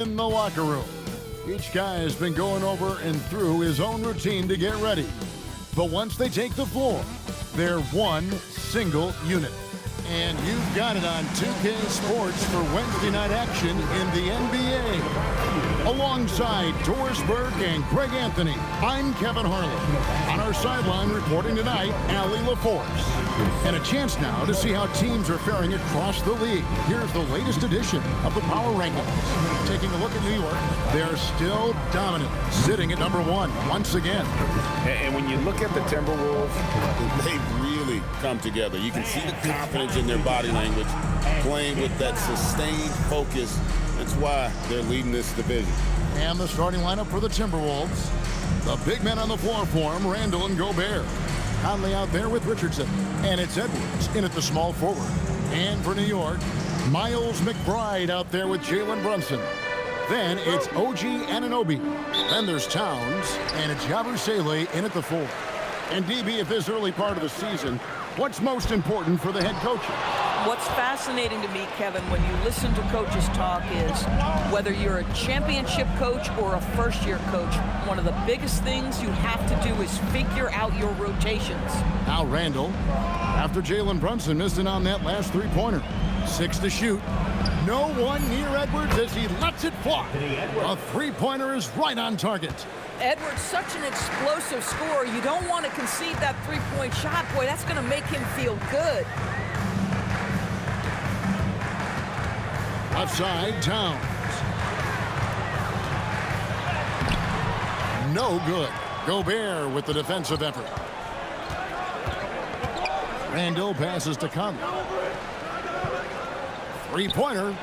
In the locker room, each guy has been going over and through his own routine to get ready. But once they take the floor, they're one single unit. And you've got it on 2K Sports for Wednesday night action in the NBA. Alongside Doris Burke and Greg Anthony, I'm Kevin Harlan. On our sideline reporting tonight, Allie LaForce. And a chance now to see how teams are faring across the league. Here's the latest edition of the Power Rankings. Taking a look at New York, they're still dominant, sitting at number 1 once again. And when you look at the Timberwolves, they've really come together. You can see the confidence in their body language, playing with that sustained focus. That's why they're leading this division. And the starting lineup for the Timberwolves. The big men on the floor for him, Randall and Gobert. Conley out there with Richardson. And it's Edwards in at the small forward. And for New York, Miles McBride out there with Jalen Brunson. Then it's OG Anunoby. Then there's Towns and it's Yabusele in at the 4. And DB, at this early part of the season, what's most important for the head coach? What's fascinating to me, Kevin, when you listen to coaches talk is whether you're a championship coach or a first-year coach, one of the biggest things you have to do is figure out your rotations. Now Randall, after Jalen Brunson missing on that last three-pointer. 6 to shoot. No one near Edwards as he lets it fly. A three-pointer is right on target. Edwards, such an explosive scorer. You don't want to concede that three-point shot. Boy, that's going to make him feel good. Left side, Towns. No good. Gobert with the defensive effort. Randall passes to Conley. Three-pointer.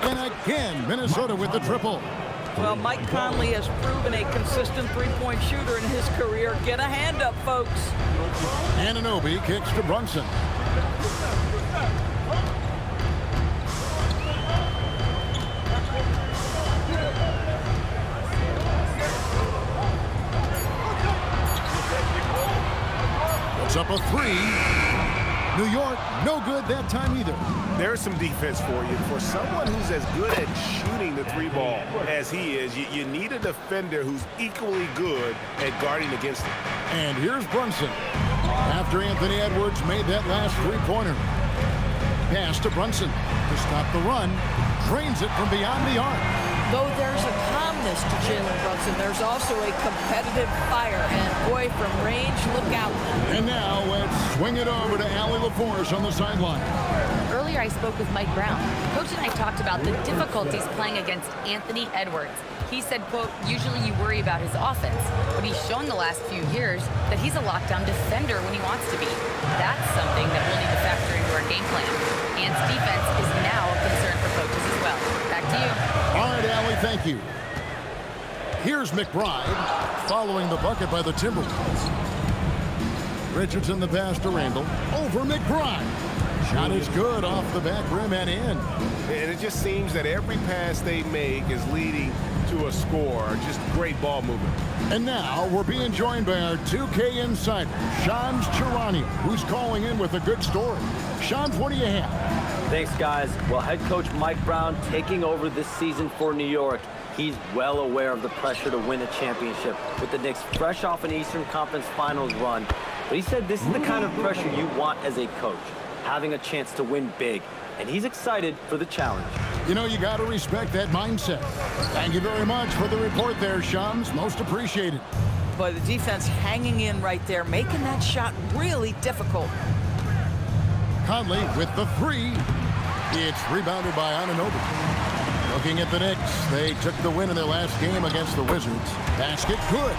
And again, Minnesota with the triple. Well, Mike Conley has proven a consistent three-point shooter in his career. Get a hand up, folks. Anunoby kicks to Brunson. Puts up a three. New York, no good that time either. There's some defense for you. For someone who's as good at shooting the three ball as he is, you need a defender who's equally good at guarding against him. And here's Brunson. After Anthony Edwards made that last three-pointer. Pass to Brunson to stop the run. Drains it from beyond the arc. Though there's a calmness to Jalen Brunson, there's also a competitive fire. And boy, from range, look out. And now let's swing it over to Allie LaForce on the sideline. Earlier, I spoke with Mike Brown. Coach and I talked about the difficulties playing against Anthony Edwards. He said, quote, usually you worry about his offense, but he's shown the last few years that he's a lockdown defender when he wants to be. That's something that we'll need to factor into our game plan. Ant's defense is now a concern for coaches as well. Back to you. All right, Allie, thank you. Here's McBride following the bucket by the Timberwolves. Richardson the pass to Randall. Over McBride. Shot is good off the back rim and in. And it just seems that every pass they make is leading to a score. Just great ball movement. And now we're being joined by our 2K insider, Shams Charania, who's calling in with a good story. Shams, what do you have? Thanks, guys. Well, head coach Mike Brown taking over this season for New York. He's well aware of the pressure to win a championship with the Knicks fresh off an Eastern Conference Finals run. But he said this is the kind of pressure you want as a coach, having a chance to win big. And he's excited for the challenge. You know, you got to respect that mindset. Thank you very much for the report there, Shams. Most appreciated. But the defense hanging in right there, making that shot really difficult. Conley with the three. It's rebounded by Anunoby. Looking at the Knicks, they took the win in their last game against the Wizards. Basket good.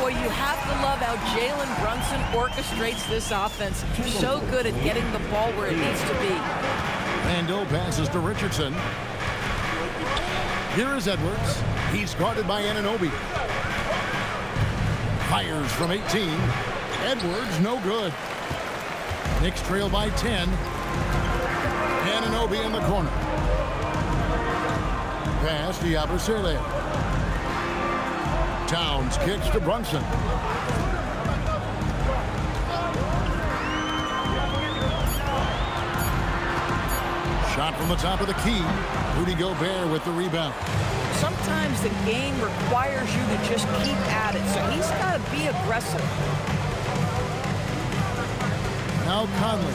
Boy, you have to love how Jalen Brunson orchestrates this offense. So good at getting the ball where it needs to be. Randall passes to Richardson. Here is Edwards. He's guarded by Anunoby. Fires from 18. Edwards, no good. Knicks trail by 10. Anunoby in the corner. Pass to Yabusele. Towns kicks to Brunson. Shot from the top of the key. Rudy Gobert with the rebound. Sometimes the game requires you to just keep at it. So he's got to be aggressive. Now Conley.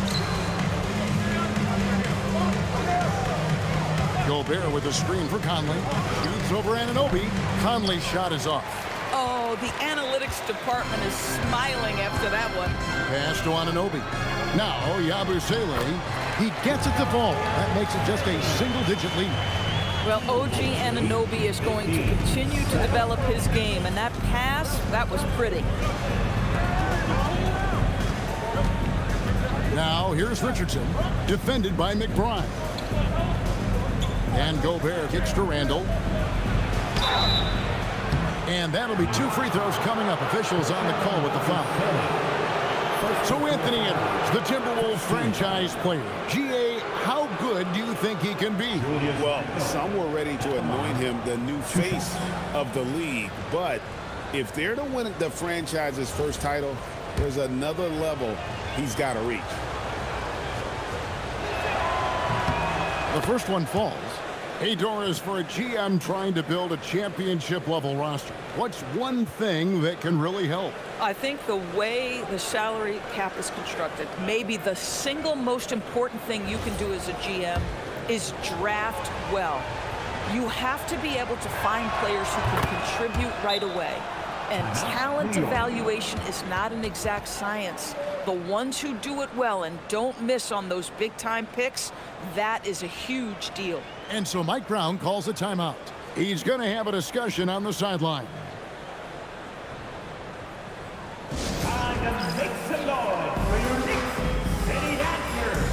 Gobert with a screen for Conley. Shoots over Anunoby. Conley's shot is off. Oh, the analytics department is smiling after that one. Pass to Anunoby. Now Yabusele. He gets it to fall. That makes it just a single-digit lead. Well, OG Anunoby is going to continue to develop his game, and that pass, that was pretty. Now here's Richardson, defended by McBride. And Gobert kicks to Randall. And that'll be 2 free throws coming up. Officials on the call with the foul. So Anthony Edwards, the Timberwolves franchise player. GA, how good do you think he can be? Well, some were ready to anoint him the new face of the league. But if they're to win the franchise's first title, there's another level he's got to reach. The first one falls. Hey, Doris, for a GM trying to build a championship-level roster, what's one thing that can really help? I think the way the salary cap is constructed, maybe the single most important thing you can do as a GM is draft well. You have to be able to find players who can contribute right away. And talent evaluation is not an exact science. The ones who do it well and don't miss on those big-time picks, that is a huge deal. And so Mike Brown calls a timeout. He's going to have a discussion on the sideline. And make some noise for your Knicks City Dancers.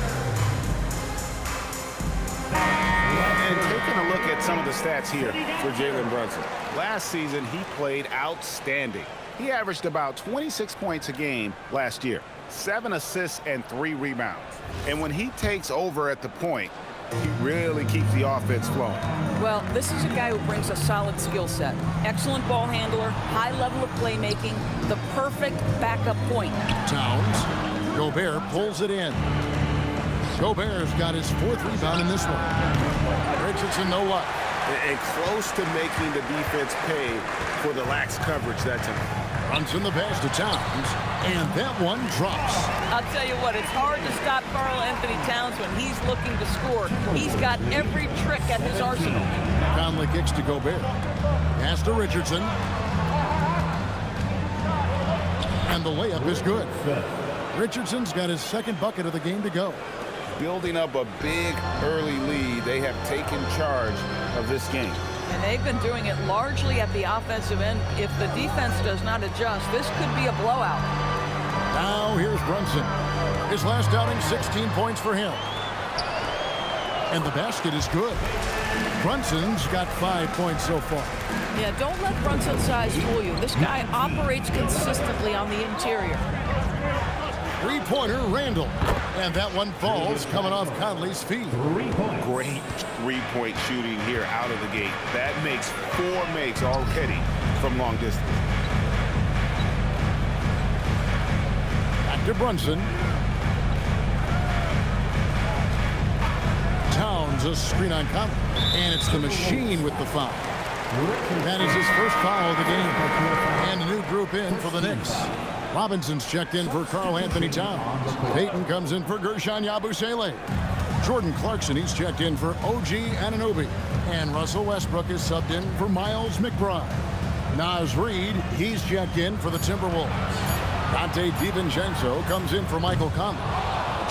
And taking a look at some of the stats here for Jalen Brunson. Last season, he played outstanding. He averaged about 26 points a game last year, 7 assists and 3 rebounds. And when he takes over at the point, he really keeps the offense flowing. Well, this is a guy who brings a solid skill set. Excellent ball handler, high level of playmaking, the perfect backup point. Towns. Gobert pulls it in. Gobert's got his 4th rebound in this one. Richardson, no luck. And close to making the defense pay for the lax coverage that time. Brunson the pass to Towns, and that one drops. I'll tell you what, it's hard to stop Karl Anthony Towns when he's looking to score. He's got every trick at his arsenal. Conley kicks to Gobert. Pass to Richardson. And the layup is good. Richardson's got his 2nd bucket of the game to go. Building up a big early lead, they have taken charge of this game. And they've been doing it largely at the offensive end. If the defense does not adjust, this could be a blowout. Now here's Brunson. His last outing, 16 points for him. And the basket is good. Brunson's got 5 points so far. Yeah, don't let Brunson's size fool you. This guy operates consistently on the interior. 3-pointer, Randall. And that one falls, coming off Conley's feet. Great three-point shooting here out of the gate. That makes 4 makes already from long distance. Back to Brunson. Towns a screen on Conley. And it's the machine with the foul. That is his first foul of the game. And a new group in for the Knicks. Robinson's checked in for Karl Anthony Towns. Payton comes in for Gershon Yabusele. Jordan Clarkson, he's checked in for OG Anunoby. And Russell Westbrook is subbed in for Miles McBride. Naz Reid, he's checked in for the Timberwolves. Dante DiVincenzo comes in for Michael Conley.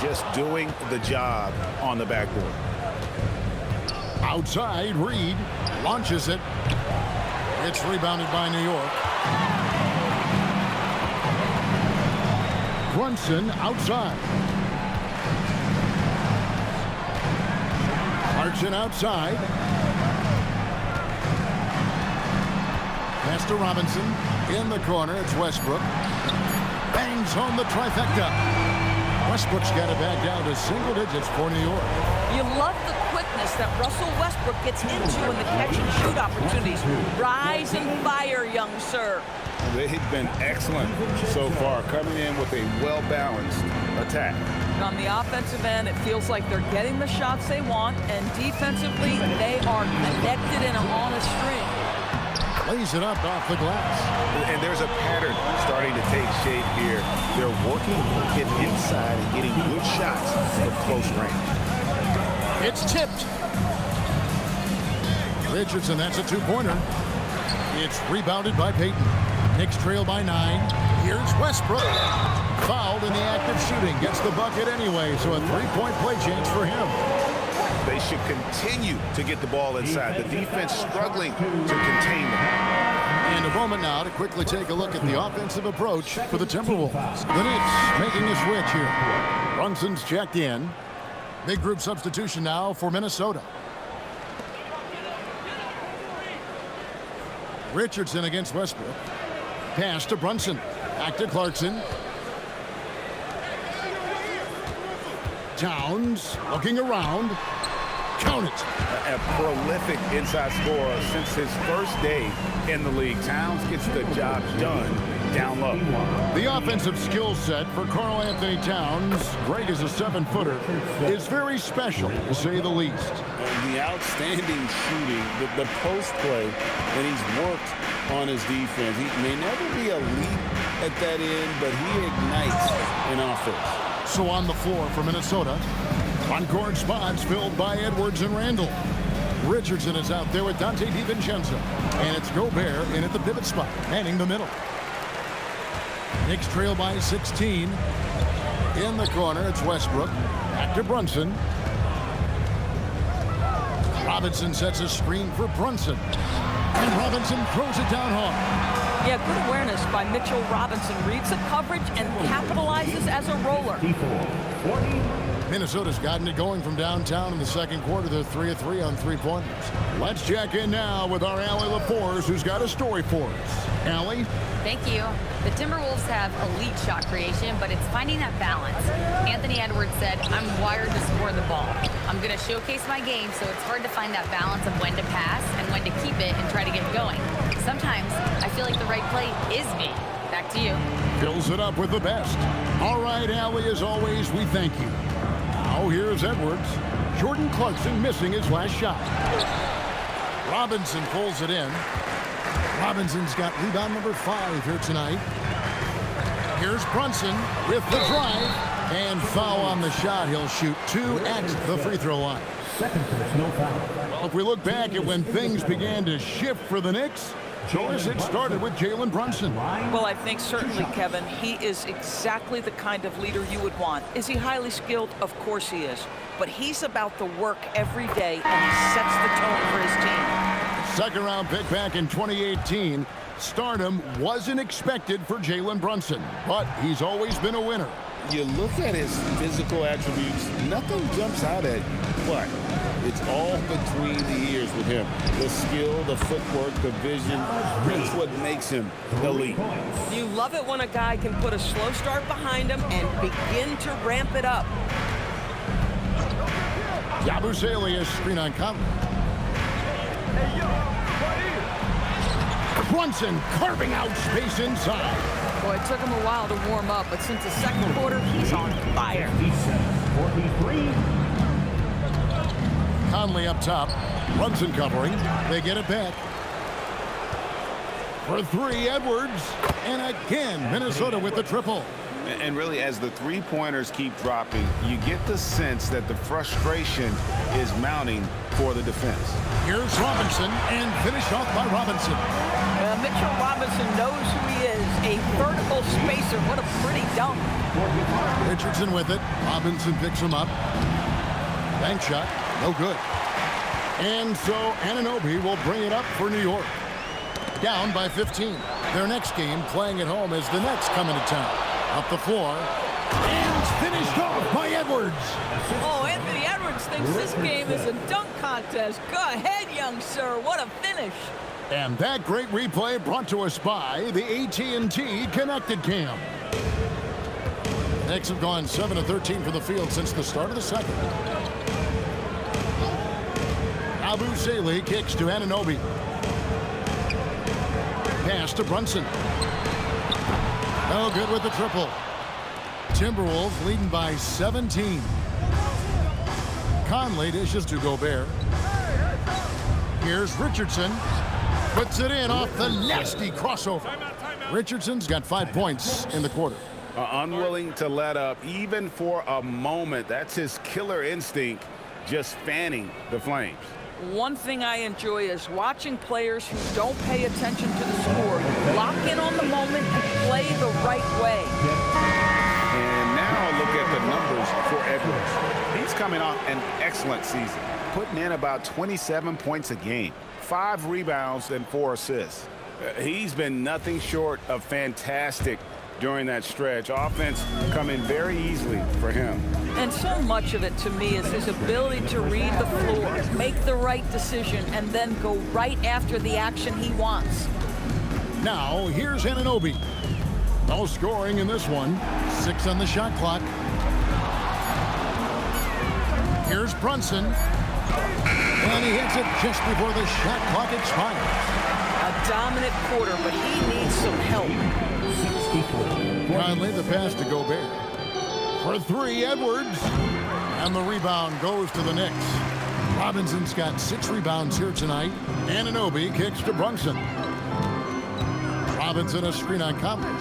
Just doing the job on the backboard. Outside, Reid launches it. It's rebounded by New York. Brunson outside. Clarkson outside. Pass to Robinson. In the corner, it's Westbrook. Bangs home the trifecta. Westbrook's got it back down to single digits for New York. You love the quickness that Russell Westbrook gets into in the catch-and-shoot opportunities. Rise and fire, young sir. They've been excellent so far, coming in with a well-balanced attack. And on the offensive end, it feels like they're getting the shots they want, and defensively, they are connected and on a string. Lays it up off the glass. And there's a pattern starting to take shape here. They're working to get inside and getting good shots from close range. It's tipped. Richardson, that's a two-pointer. It's rebounded by Payton. Knicks trail by 9. Here's Westbrook. Fouled in the act of shooting. Gets the bucket anyway, so a three-point play change for him. They should continue to get the ball inside. The defense struggling to contain them. And a moment now to quickly take a look at the offensive approach for the Timberwolves. The Knicks making a switch here. Brunson's checked in. Big group substitution now for Minnesota. Richardson against Westbrook. Pass to Brunson. Back to Clarkson. Towns looking around. Count it. A prolific inside scorer since his first day in the league. Towns gets the job done down low. The offensive skill set for Karl Anthony Towns, great as a 7-footer, is very special, to say the least. And the outstanding shooting, the post play, and he's worked on his defense. He may never be elite at that end, but he ignites in offense. So on the floor for Minnesota, on-court spots filled by Edwards and Randall. Richardson is out there with Dante DiVincenzo. And it's Gobert in at the pivot spot, manning the middle. Knicks trail by 16. In the corner, it's Westbrook. Back to Brunson. Robinson sets a screen for Brunson. And Robinson throws it down hard. Yeah, good awareness by Mitchell Robinson. Reads the coverage and capitalizes as a roller. Minnesota's gotten it going from downtown in the second quarter. They're 3 of 3 on three-pointers. Let's check in now with our Allie LaForce, who's got a story for us. Allie? Thank you. The Timberwolves have elite shot creation, but it's finding that balance. Anthony Edwards said, I'm wired to score the ball. I'm going to showcase my game, so it's hard to find that balance of when to pass and when to keep it and try to get going. Sometimes I feel like the right play is me. Back to you. Fills it up with the best. All right, Allie, as always, we thank you. Now here's Edwards. Jordan Clarkson missing his last shot. Robinson pulls it in. Robinson's got rebound number 5 here tonight. Here's Brunson with the drive. And foul on the shot. He'll shoot 2 at the free throw line. Second personal foul. Well, if we look back at when things began to shift for the Knicks, Jonas, it started with Jalen Brunson. Well, I think certainly, Kevin, he is exactly the kind of leader you would want. Is he highly skilled? Of course he is. But he's about the work every day, and he sets the tone for his team. Second-round pick back in 2018. Stardom wasn't expected for Jalen Brunson, but he's always been a winner. You look at his physical attributes, nothing jumps out at you, but it's all between the ears with him. The skill, the footwork, the vision, that's what makes him elite. You love it when a guy can put a slow start behind him and begin to ramp it up. Yabusele is screen on Conley. Brunson carving out space inside. Boy, it took him a while to warm up, but since the second quarter, he's on fire. 43. Conley up top. Brunson covering. They get it back. For 3, Edwards. And again, Minnesota with the triple. And really, as the three-pointers keep dropping, you get the sense that the frustration is mounting for the defense. Here's Robinson, and finished off by Robinson. Mitchell Robinson knows who he is, a vertical spacer. What a pretty dunk. Richardson with it. Robinson picks him up. Bank shot, no good. And so Anunoby will bring it up for New York. Down by 15. Their next game playing at home as the Nets come into town. Up the floor. And finished off by Edwards. Oh, Anthony Edwards thinks this game is a dunk contest. Go ahead, young sir. What a finish. And that great replay brought to us by the AT&T Connected Cam. Knicks have gone 7 of 13 from the field since the start of the second. Yabusele kicks to Anunoby. Pass to Brunson. No good with the triple. Timberwolves leading by 17. Conley dishes to Gobert. Here's Richardson. Puts it in off the nasty crossover. Richardson's got 5 points in the quarter. Unwilling to let up even for a moment. That's his killer instinct, just fanning the flames. One thing I enjoy is watching players who don't pay attention to the score lock in on the moment and play the right way. And now look at the numbers for Edwards. He's coming off an excellent season, putting in about 27 points a game, 5 rebounds and 4 assists. He's been nothing short of fantastic during that stretch. Offense coming very easily for him. And so much of it to me is his ability to read the floor, make the right decision, and then go right after the action he wants. Now, here's Anunoby. No scoring in this one. 6 on the shot clock. Here's Brunson. And he hits it just before the shot clock expires. A dominant quarter, but he needs some help. Conley, the pass to Gobert. For 3, Edwards. And the rebound goes to the Knicks. Robinson's got 6 rebounds here tonight. Anunoby kicks to Brunson. Robinson a screen on Conley.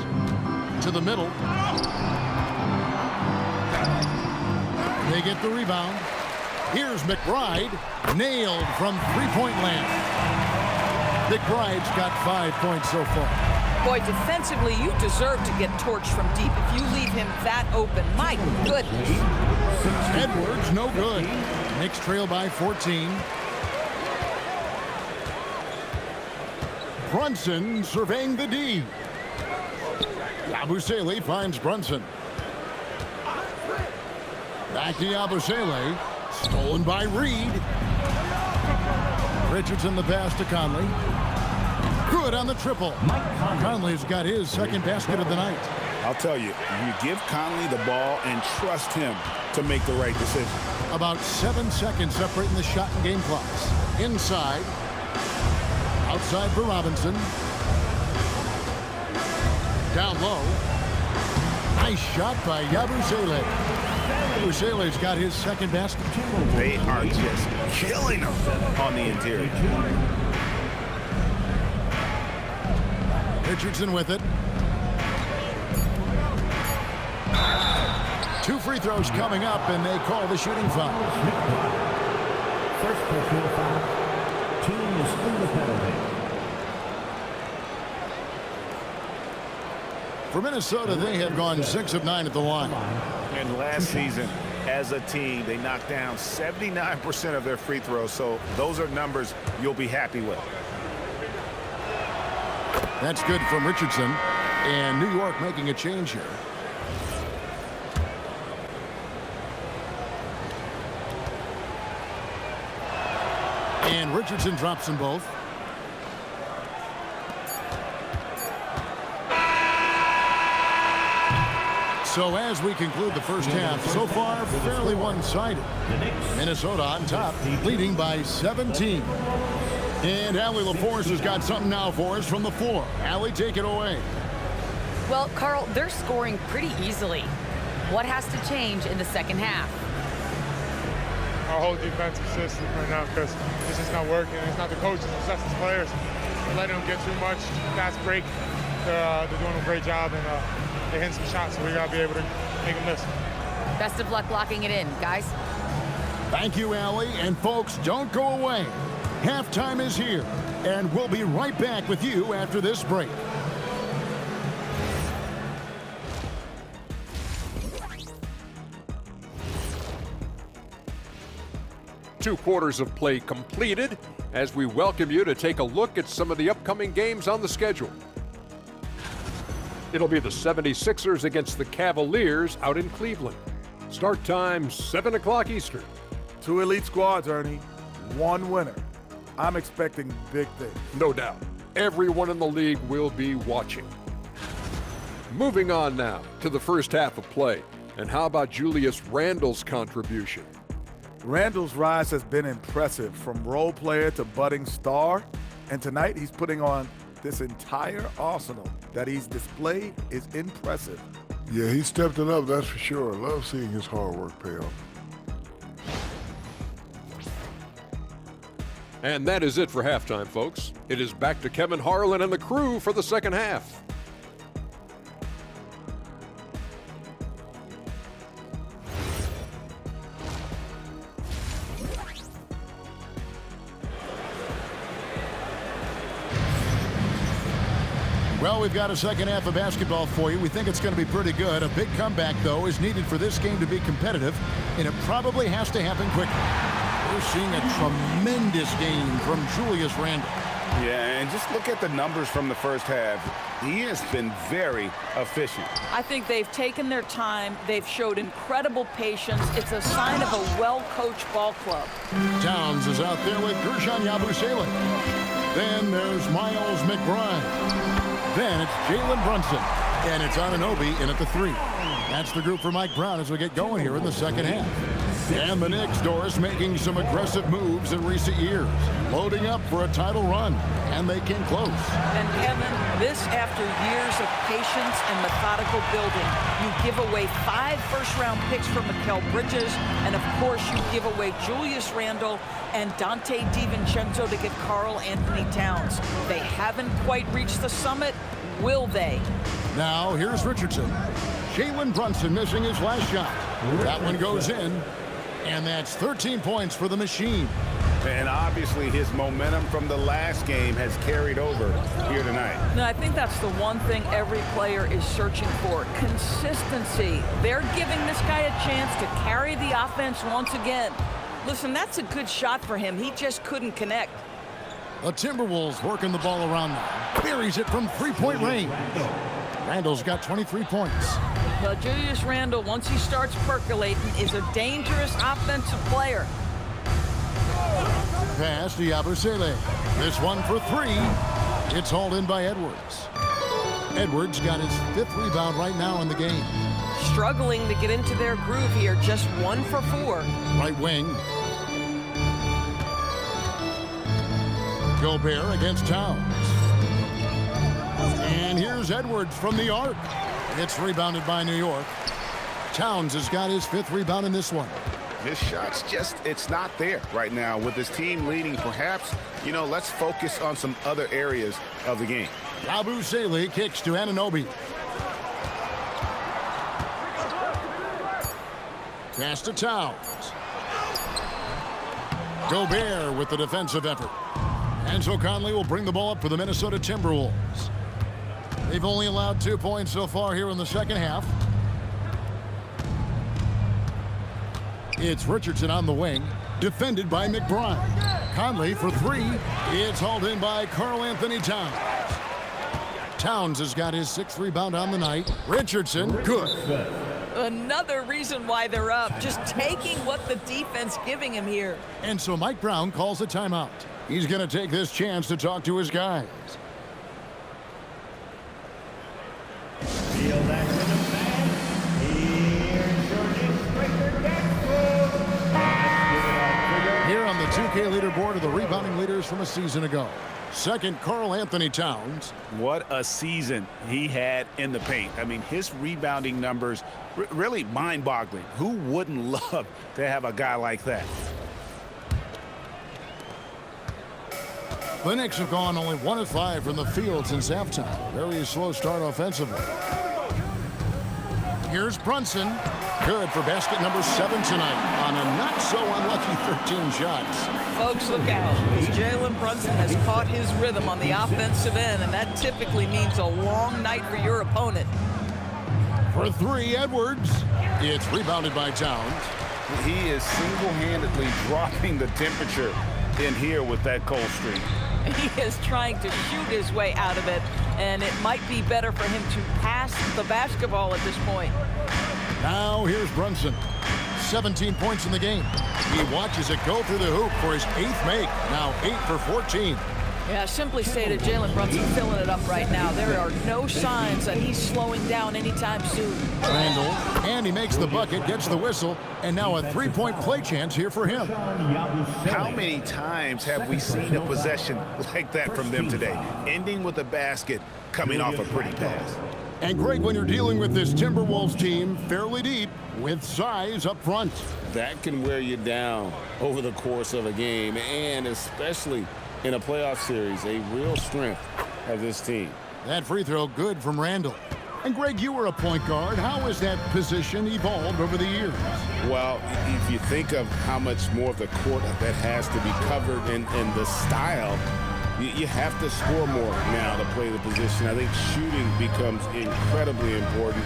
To the middle. They get the rebound. Here's McBride. Nailed from three-point land. McBride's got 5 points so far. Boy, defensively, you deserve to get torched from deep if you leave him that open. My goodness. Edwards, no good. Knicks trail by 14. Brunson surveying the D. Yabusele finds Brunson. Back to Yabusele. Stolen by Reed. Richardson the pass to Conley. Good on the triple. Conley's got his second basket of the night. I'll tell you, you give Conley the ball and trust him to make the right decision. About 7 seconds separating the shot and game clocks. Inside. Outside for Robinson. Down low. Nice shot by Yabusele. Yabusele's got his second basket. They are just killing him on the interior. Richardson with it. 2 free throws coming up, and they call the shooting foul. First personal foul. Team is in the penalty. For Minnesota, they have gone 6 of 9 at the line. And last season, as a team, they knocked down 79% of their free throws, so those are numbers you'll be happy with. That's good from Richardson. And New York making a change here. And Richardson drops them both. So as we conclude the first half, so far fairly one-sided. Minnesota on top, leading by 17. And Allie LaForce has got something now for us from the floor. Allie, take it away. Well, Carl, they're scoring pretty easily. What has to change in the second half? Our whole defensive system right now, because it's just not working. It's not the coaches, it's us as players. We're letting them get too much fast break. They're doing a great job, and they're hitting some shots, so we got to be able to make them miss. Best of luck locking it in, guys. Thank you, Allie. And folks, don't go away. Halftime is here, and we'll be right back with you after this break. Two quarters of play completed as we welcome you to take a look at some of the upcoming games on the schedule. It'll be the 76ers against the Cavaliers out in Cleveland. Start time 7 o'clock Eastern. 2 elite squads, Ernie. 1 winner. I'm expecting big things. No doubt. Everyone in the league will be watching. Moving on now to the first half of play. And how about Julius Randle's contribution? Randle's rise has been impressive, from role player to budding star. And tonight he's putting on this entire arsenal that he's displayed is impressive. Yeah, he stepped it up, that's for sure. Love seeing his hard work pay off. And that is it for halftime, folks. It is back to Kevin Harlan and the crew for the second half. Well, we've got a second half of basketball for you. We think it's going to be pretty good. A big comeback, though, is needed for this game to be competitive, and it probably has to happen quickly. We're seeing a tremendous game from Julius Randle. Yeah, and just look at the numbers from the first half. He has been very efficient. I think they've taken their time. They've showed incredible patience. It's a sign of a well-coached ball club. Towns is out there with Gershon Yabusele. Then there's Miles McBride. Then it's Jalen Brunson. And it's Anunoby in at the 3. That's the group for Mike Brown as we get going here in the second half. And the Knicks, Doris, making some aggressive moves in recent years. Loading up for a title run. And they came close. And Kevin, this after years of patience and methodical building. You give away 5 first-round picks for Mikal Bridges. And, of course, you give away Julius Randle and Dante DiVincenzo to get Karl Anthony Towns. They haven't quite reached the summit. Will they? Now, here's Richardson. Jalen Brunson missing his last shot. That one goes in. And that's 13 points for the machine. And obviously his momentum from the last game has carried over here tonight. No, I think that's the one thing every player is searching for. Consistency. They're giving this guy a chance to carry the offense once again. Listen, that's a good shot for him. He just couldn't connect. The Timberwolves working the ball around now. Buries it from three-point range. Randall's got 23 points. But Julius Randle, once he starts percolating, is a dangerous offensive player. Pass to Yabusele. This one for 3. It's hauled in by Edwards. Edwards got his 5th rebound right now in the game. Struggling to get into their groove here. Just 1 for 4. Right wing. Gobert against Towns. And here's Edwards from the arc. It's rebounded by New York. Towns has got his 5th rebound in this one. His shot's just, it's not there right now. With his team leading, perhaps, let's focus on some other areas of the game. Yabusele kicks to Anunoby. Pass to Towns. Gobert with the defensive effort. Ansel Conley will bring the ball up for the Minnesota Timberwolves. They've only allowed 2 points so far here in the second half. It's Richardson on the wing, defended by McBride. Conley for 3. It's hauled in by Karl Anthony Towns. Towns has got his 6th rebound on the night. Richardson, good. Another reason why they're up, just taking what the defense giving him here. And so Mike Brown calls a timeout. He's going to take this chance to talk to his guys. Feel that rhythm, man. Here's your next breaker, Here on the 2K leaderboard are the rebounding leaders from a season ago. Second, Karl Anthony Towns. What a season he had in the paint. I mean, his rebounding numbers, really mind-boggling. Who wouldn't love to have a guy like that? The Knicks have gone only 1 of 5 from the field since halftime. Very slow start offensively. Here's Brunson. Good for basket number 7 tonight on a not-so-unlucky 13 shots. Folks, look out. Jalen Brunson has caught his rhythm on the offensive end, and that typically means a long night for your opponent. For 3, Edwards. It's rebounded by Towns. He is single-handedly dropping the temperature in here with that cold streak. He is trying to shoot his way out of it, and it might be better for him to pass the basketball at this point. Now here's Brunson. 17 points in the game. He watches it go through the hoop for his 8th make. Now 8 for 14. Yeah, simply stated, Jalen Brunson filling it up right now. There are no signs that he's slowing down anytime soon. Randall, and he makes the bucket, gets the whistle, and now a three-point play chance here for him. How many times have we seen a possession like that from them today, ending with a basket coming off a pretty pass? And great when you're dealing with this Timberwolves team fairly deep with size up front. That can wear you down over the course of a game, and especially in a playoff series, a real strength of this team. That free throw good from Randall. And Greg, you were a point guard. How has that position evolved over the years? Well, if you think of how much more of the court that has to be covered and the style, you have to score more now to play the position. I think shooting becomes incredibly important.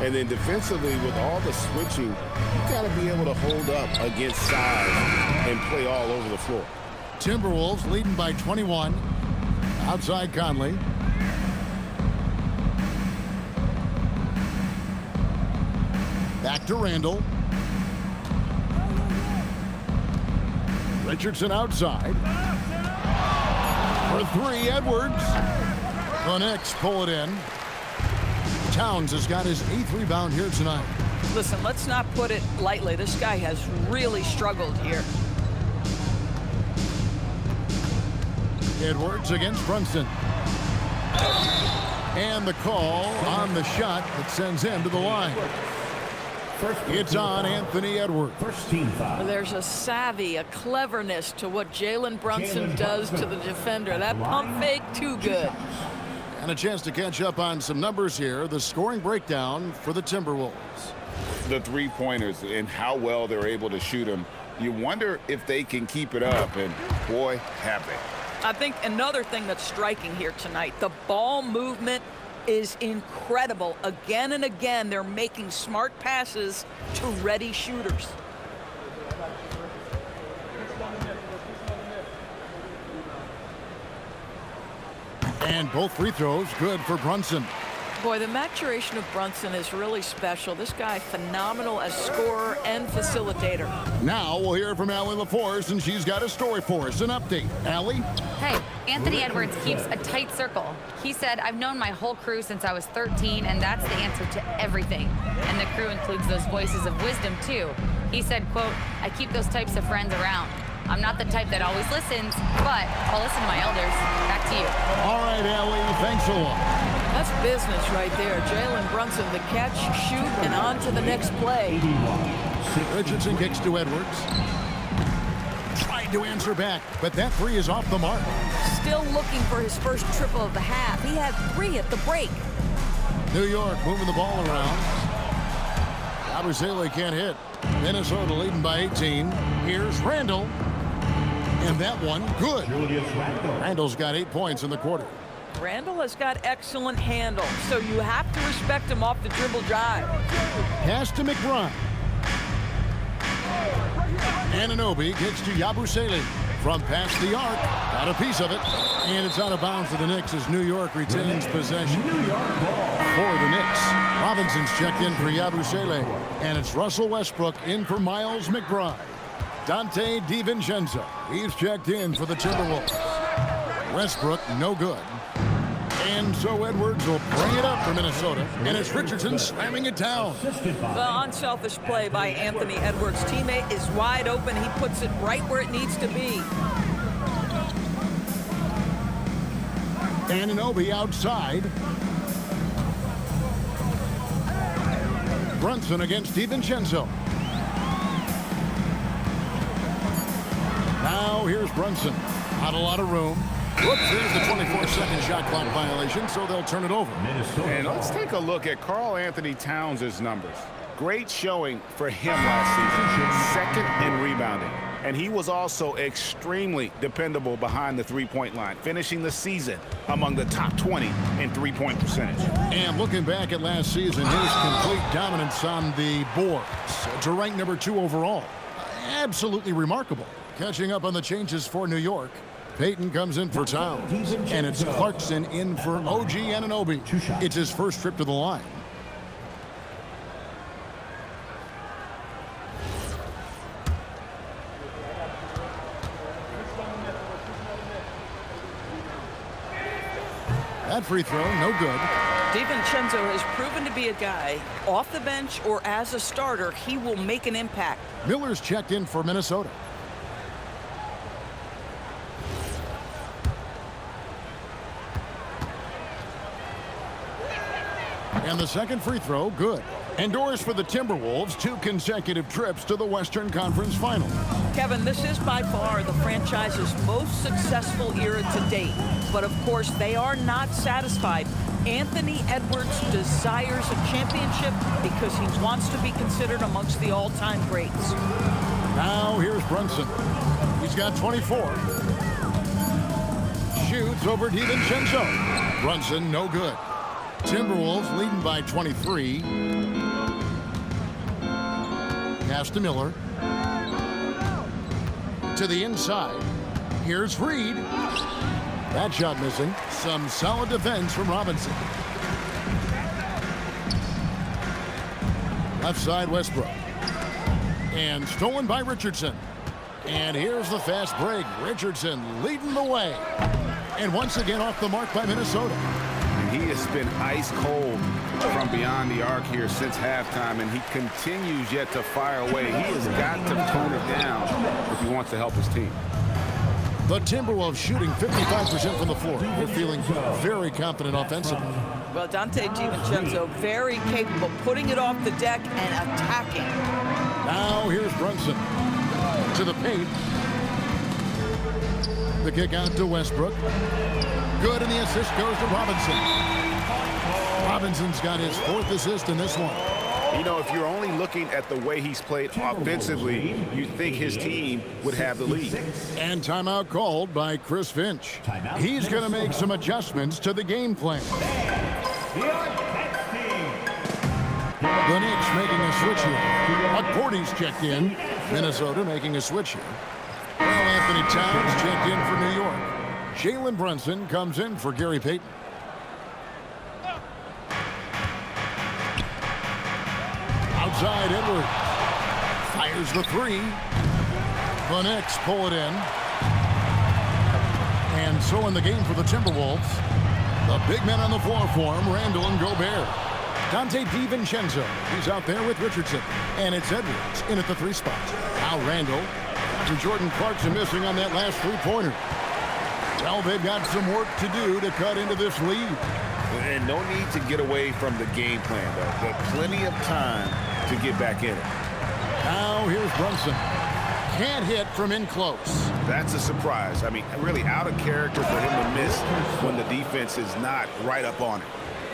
And then defensively, with all the switching, you got to be able to hold up against size and play all over the floor. Timberwolves leading by 21. Outside Conley. Back to Randall. Richardson outside. For three, Edwards. The Knicks pull it in. Towns has got his 8th rebound here tonight. Listen, let's not put it lightly. This guy has really struggled here. Edwards against Brunson. And the call on the shot that sends him to the line. It's on Anthony Edwards. There's a savvy, a cleverness to what Jalen Brunson does to the defender. That pump fake, too good. And a chance to catch up on some numbers here. The scoring breakdown for the Timberwolves. The three-pointers and how well they're able to shoot them. You wonder if they can keep it up, and boy, have they. I think another thing that's striking here tonight, the ball movement is incredible. Again and again, they're making smart passes to ready shooters. And both free throws good for Brunson. Boy, the maturation of Brunson is really special. This guy, phenomenal as scorer and facilitator. Now we'll hear from Allie LaForce, and she's got a story for us. An update. Allie? Hey, Anthony Edwards keeps a tight circle. He said, I've known my whole crew since I was 13, and that's the answer to everything. And the crew includes those voices of wisdom, too. He said, quote, I keep those types of friends around. I'm not the type that always listens, but I'll listen to my elders. Back to you. All right, Allie, thanks a lot. That's business right there. Jalen Brunson, the catch, shoot, and on to the next play. Richardson kicks to Edwards. Tried to answer back, but that three is off the mark. Still looking for his first triple of the half. He had 3 at the break. New York moving the ball around. Abusele can't hit. Minnesota leading by 18. Here's Randall. And that one, good. Randall's got 8 points in the quarter. Randall has got excellent handle, so you have to respect him off the dribble drive. Pass to McBride. Anunoby gets to Yabusele from past the arc. Got a piece of it. And it's out of bounds to the Knicks as New York retains possession. For the Knicks, Robinson's checked in for Yabusele. And it's Russell Westbrook in for Miles McBride. Dante DiVincenzo, he's checked in for the Timberwolves. Westbrook, no good. And so Edwards will bring it up for Minnesota. And it's Richardson slamming it down. The unselfish play by Anthony Edwards' teammate is wide open. He puts it right where it needs to be. Anunoby outside. Brunson against DiVincenzo. Now here's Brunson. Not a lot of room. Whoops, there's the 24-second shot clock violation, so they'll turn it over. And let's take a look at Karl Anthony Towns' numbers. Great showing for him last season. 2nd in rebounding. And he was also extremely dependable behind the three-point line, finishing the season among the top 20 in three-point percentage. And looking back at last season, his complete dominance on the boards to rank number 2 overall. Absolutely remarkable. Catching up on the changes for New York. Payton comes in for Towns. And it's Clarkson in for OG Anunoby. It's his first trip to the line. That free throw, no good. DiVincenzo has proven to be a guy, off the bench or as a starter, he will make an impact. Miller's checked in for Minnesota. And the second free throw, good. Endorsed for the Timberwolves, 2 consecutive trips to the Western Conference Final. Kevin, this is by far the franchise's most successful era to date. But of course, they are not satisfied. Anthony Edwards desires a championship because he wants to be considered amongst the all-time greats. Now here's Brunson. He's got 24. Shoots over DiVincenzo. Brunson, no good. Timberwolves leading by 23. Pass to Miller. To the inside. Here's Reed. That shot missing. Some solid defense from Robinson. Left side, Westbrook. And stolen by Richardson. And here's the fast break. Richardson leading the way. And once again off the mark by Minnesota. He has been ice cold from beyond the arc here since halftime, and he continues yet to fire away. He has got to tone it down if he wants to help his team. The Timberwolves shooting 55% from the floor. They're feeling very confident offensively. Well, Dante DiVincenzo very capable putting it off the deck and attacking. Now here's Brunson to the paint. The kick out to Westbrook. Good, and the assist goes to Robinson. Robinson's got his 4th assist in this one. You know, if you're only looking at the way he's played offensively, you'd think his team would have the lead. And timeout called by Chris Finch. He's going to make some adjustments to the game plan. The Knicks making a switch here. McCourty's checked in. Minnesota making a switch here. Well, Anthony Towns checked in for New York. Jalen Brunson comes in for Gary Payton. Outside, Edwards fires the 3. The Knicks pull it in. And so in the game for the Timberwolves, the big men on the floor for him, Randall and Gobert. Dante DiVincenzo, he's out there with Richardson. And it's Edwards in at the 3 spot. Now Randall. After Jordan Clarkson missing on that last 3-pointer. Well, they've got some work to do to cut into this lead. And no need to get away from the game plan, though. But plenty of time to get back in it. Now here's Brunson. Can't hit from in close. That's a surprise. I mean, really out of character for him to miss when the defense is not right up on it.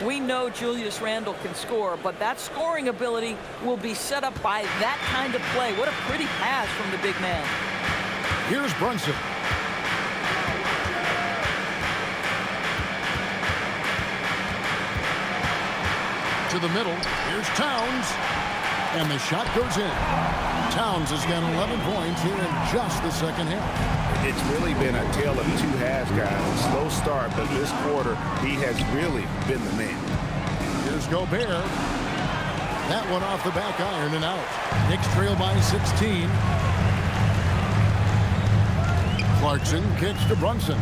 We know Julius Randle can score, but that scoring ability will be set up by that kind of play. What a pretty pass from the big man. Here's Brunson. To the middle. Here's Towns. And the shot goes in. Towns has got 11 points here in just the second half. It's really been a tale of 2 halves, guys. Slow start, but this quarter, he has really been the man. Here's Gobert. That one off the back iron and out. Knicks trail by 16. Clarkson kicks to Brunson.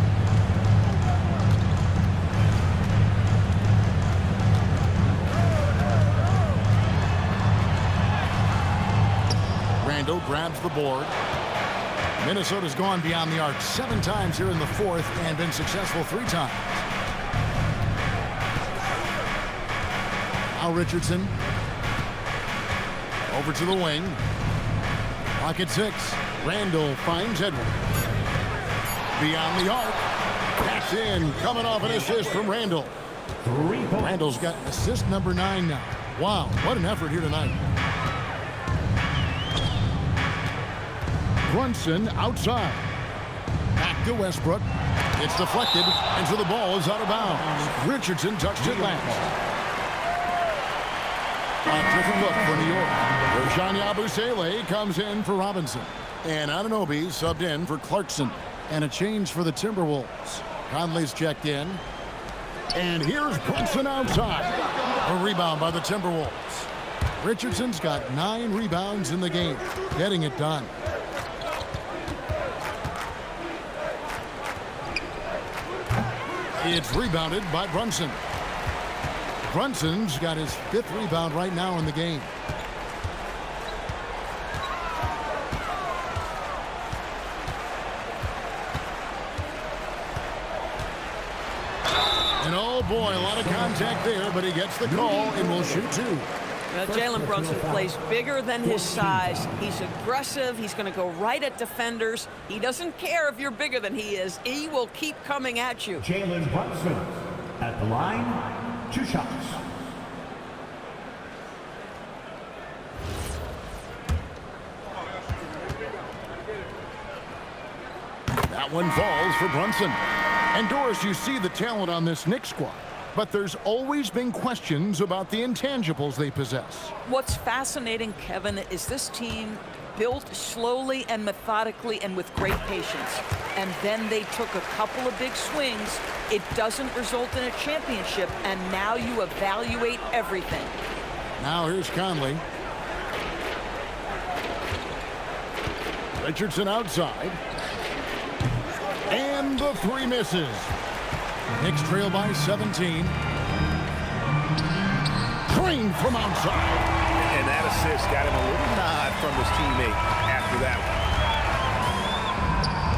Randall grabs the board. Minnesota's gone beyond the arc 7 times here in the 4th and been successful 3 times. Now Richardson. Over to the wing. Clock at 6. Randall finds Edwards. Beyond the arc. That's in. Coming off an assist from Randall. Randall's got assist number 9 now. Wow, what an effort here tonight. Brunson outside. Back to Westbrook. It's deflected, and so the ball is out of bounds. Richardson touched it last. A different look for New York. Rashani Abusele comes in for Robinson. And Anunoby subbed in for Clarkson. And a change for the Timberwolves. Conley's checked in. And here's Brunson outside. A rebound by the Timberwolves. Richardson's got 9 rebounds in the game. Getting it done. It's rebounded by Brunson. Brunson's got his 5th rebound right now in the game. And oh boy, a lot of contact there, but he gets the call and will shoot 2. Now, Jalen Brunson plays bigger than his size. He's aggressive. He's going to go right at defenders. He doesn't care if you're bigger than he is. He will keep coming at you. Jalen Brunson at the line, 2 shots. That one falls for Brunson. And Doris, you see the talent on this Knicks squad, but there's always been questions about the intangibles they possess. What's fascinating, Kevin, is this team built slowly and methodically and with great patience. And then they took a couple of big swings. It doesn't result in a championship, and now you evaluate everything. Now here's Conley. Richardson outside. And the 3 misses. Knicks trail by 17. Green from outside. And that assist got him a little nod from his teammate after that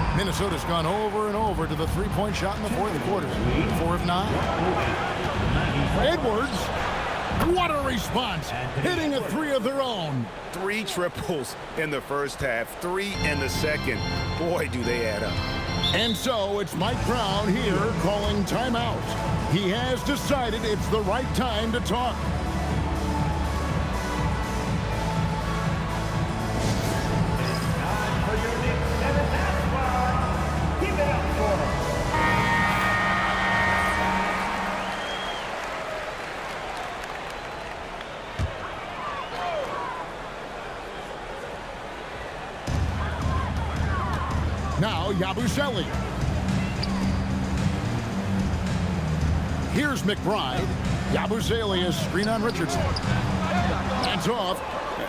one. Minnesota's gone over and over to the 3-point shot in the 4th quarter. 4 of 9. Edwards. What a response. Hitting a 3 of their own. 3 triples in the first half, 3 in the second. Boy, do they add up. And so it's Mike Brown here calling timeout. He has decided it's the right time to talk. For your Knicks 7th half squad, give it up for them. Now Yabusele. Here's McBride. Yabusele is screen on Richardson. Hands off.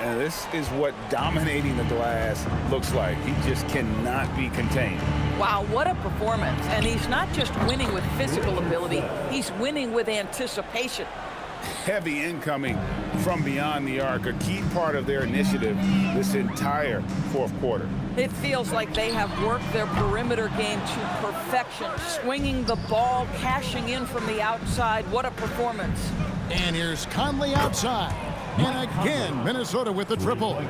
And this is what dominating the glass looks like. He just cannot be contained. Wow, what a performance. And he's not just winning with physical ability, he's winning with anticipation. Heavy incoming from beyond the arc, a key part of their initiative this entire 4th quarter. It feels like they have worked their perimeter game to perfection, swinging the ball, cashing in from the outside. What a performance. And here's Conley outside. And again, Minnesota with the triple.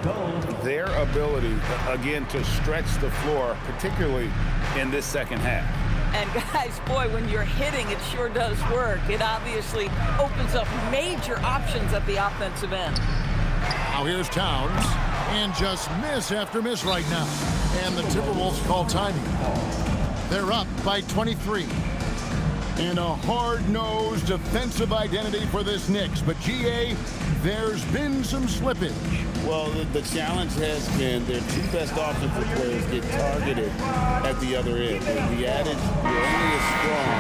Their ability, again, to stretch the floor, particularly in this second half. And guys, boy, when you're hitting, it sure does work. It obviously opens up major options at the offensive end. Now here's Towns. And just miss after miss right now. And the Timberwolves call timing. They're up by 23. And a hard-nosed defensive identity for this Knicks. But, GA, there's been some slippage. Well, the challenge has been their 2 best offensive players get targeted at the other end. The adage, you're only as strong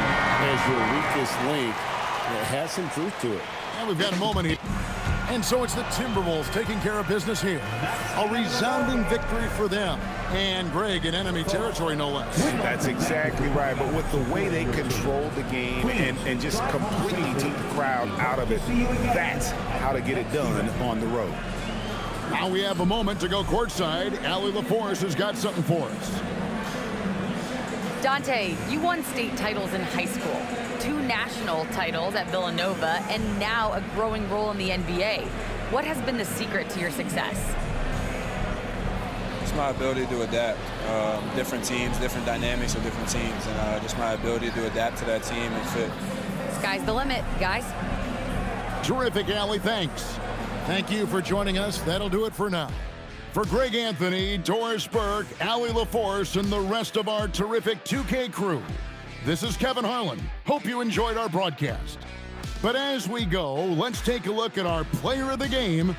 as your weakest link, it has some truth to it. And we've got a moment here. And so it's the Timberwolves taking care of business here. A resounding victory for them. And Greg in enemy territory, no less. That's exactly right. But with the way they controlled the game and just completely took the crowd out of it, that's how to get it done on the road. Now we have a moment to go courtside. Allie LaForce has got something for us. Dante, you won state titles in high school, 2 national titles at Villanova, and now a growing role in the NBA. What has been the secret to your success? It's my ability to adapt. Different teams, different dynamics of different teams, and just my ability to adapt to that team and fit. Sky's the limit, guys. Terrific, Allie. Thanks. Thank you for joining us. That'll do it for now. For Greg Anthony, Doris Burke, Allie LaForce, and the rest of our terrific 2K crew, this is Kevin Harlan. Hope you enjoyed our broadcast. But as we go, let's take a look at our player of the game,